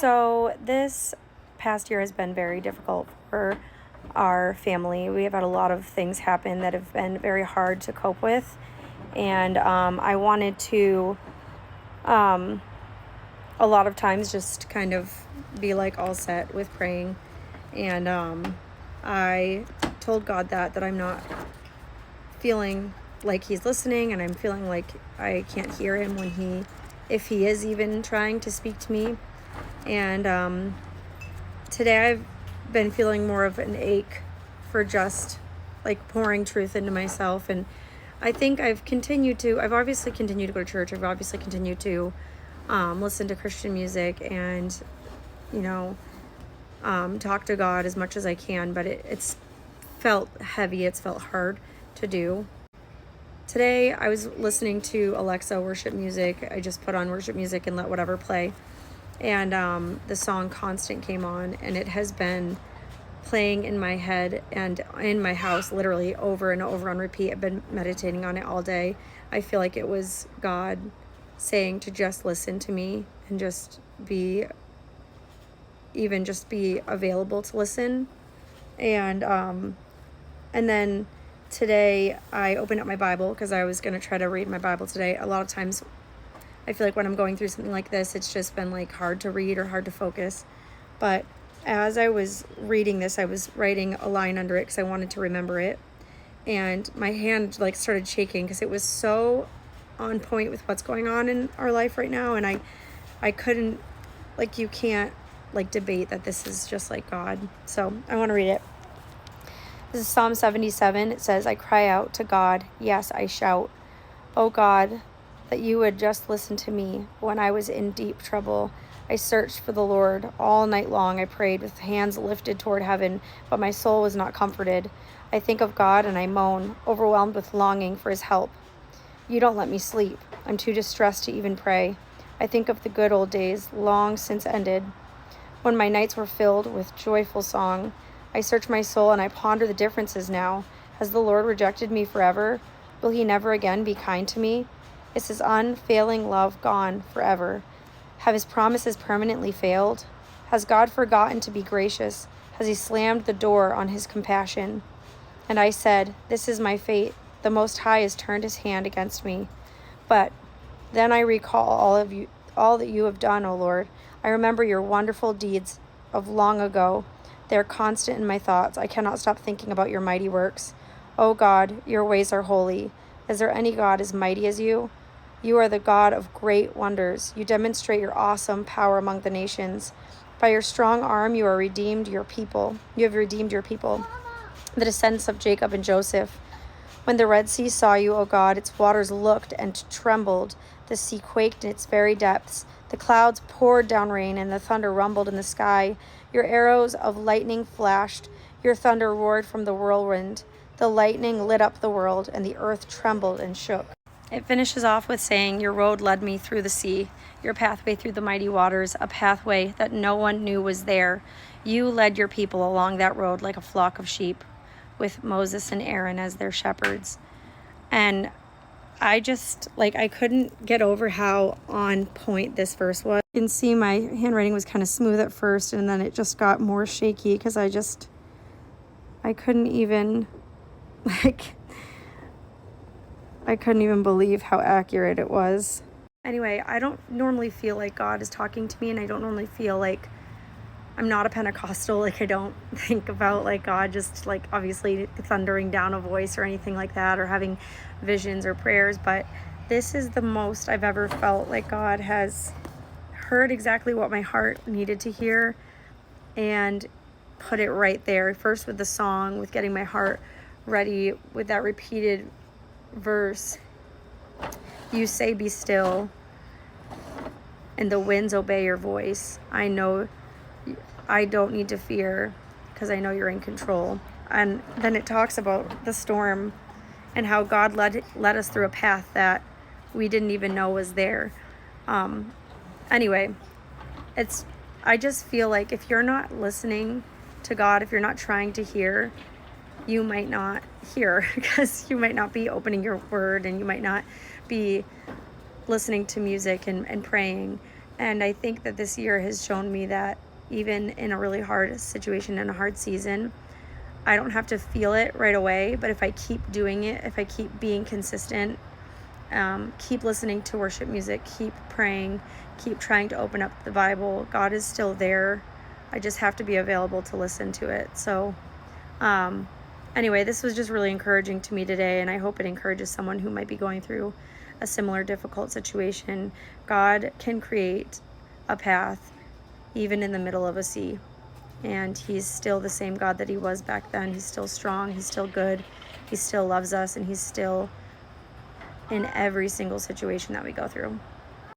So this past year has been very difficult for our family. We have had a lot of things happen that have been very hard to cope with. And I wanted to, um, a lot of times, just kind of be like all set with praying. And I told God that I'm not feeling like he's listening, and I'm feeling like I can't hear him if he is even trying to speak to me. And today I've been feeling more of an ache for just like pouring truth into myself. And I think I've obviously continued to go to church. I've obviously continued to listen to Christian music and, talk to God as much as I can, but it's felt heavy. It's felt hard to do. Today I was listening to Alexa worship music. I just put on worship music and let whatever play. And the song Constant came on, and it has been playing in my head and in my house literally over and over on repeat. I've been meditating on it all day. I feel like it was God saying to just listen to me and just be available to listen. And then today I opened up my Bible because I was going to try to read my Bible today. A lot of times I feel like when I'm going through something like this, it's just been like hard to read or hard to focus. But as I was reading this, I was writing a line under it because I wanted to remember it. And my hand like started shaking because it was so on point with what's going on in our life right now. And I couldn't, like, you can't like debate that this is just like God. So I want to read it. This is Psalm 77. It says, I cry out to God. Yes, I shout. Oh God, that you would just listen to me when I was in deep trouble. I searched for the Lord all night long. I prayed with hands lifted toward heaven, but my soul was not comforted. I think of God and I moan, overwhelmed with longing for his help. You don't let me sleep. I'm too distressed to even pray. I think of the good old days, long since ended, when my nights were filled with joyful song. I search my soul and I ponder the differences now. Has the Lord rejected me forever? Will he never again be kind to me? Is his unfailing love gone forever? Have his promises permanently failed? Has God forgotten to be gracious? Has he slammed the door on his compassion? And I said, this is my fate. The Most High has turned his hand against me. But then I recall all that you have done, O Lord. I remember your wonderful deeds of long ago. They are constant in my thoughts. I cannot stop thinking about your mighty works. O God, your ways are holy. Is there any God as mighty as you? You are the God of great wonders. You demonstrate your awesome power among the nations. By your strong arm, you have redeemed your people, the descendants of Jacob and Joseph. When the Red Sea saw you, O God, its waters looked and trembled. The sea quaked in its very depths. The clouds poured down rain, and the thunder rumbled in the sky. Your arrows of lightning flashed. Your thunder roared from the whirlwind. The lightning lit up the world, and the earth trembled and shook. It finishes off with saying, your road led me through the sea, your pathway through the mighty waters, a pathway that no one knew was there. You led your people along that road like a flock of sheep, with Moses and Aaron as their shepherds. And I couldn't get over how on point this verse was. You can see my handwriting was kind of smooth at first, and then it just got more shaky because I couldn't even, I couldn't even believe how accurate it was. Anyway, I don't normally feel like God is talking to me, and I don't normally feel like, I'm not a Pentecostal. Like, I don't think about like God just like obviously thundering down a voice or anything like that, or having visions or prayers. But this is the most I've ever felt like God has heard exactly what my heart needed to hear and put it right there. First with the song, with getting my heart ready with that repeated verse. You say, be still, and the winds obey your voice. I know I don't need to fear because I know you're in control. And then it talks about the storm and how God led us through a path that we didn't even know was there. Anyway, I just feel like if you're not listening to God, if you're not trying to hear, you might not hear because you might not be opening your word, and you might not be listening to music and praying. And I think that this year has shown me that even in a really hard situation, in a hard season, I don't have to feel it right away, but if I keep doing it, if I keep being consistent, keep listening to worship music, keep praying, keep trying to open up the Bible, God is still there. I just have to be available to listen to it. So anyway, this was just really encouraging to me today, and I hope it encourages someone who might be going through a similar difficult situation. God can create a path even in the middle of a sea. And he's still the same God that he was back then. He's still strong. He's still good. He still loves us. And he's still in every single situation that we go through.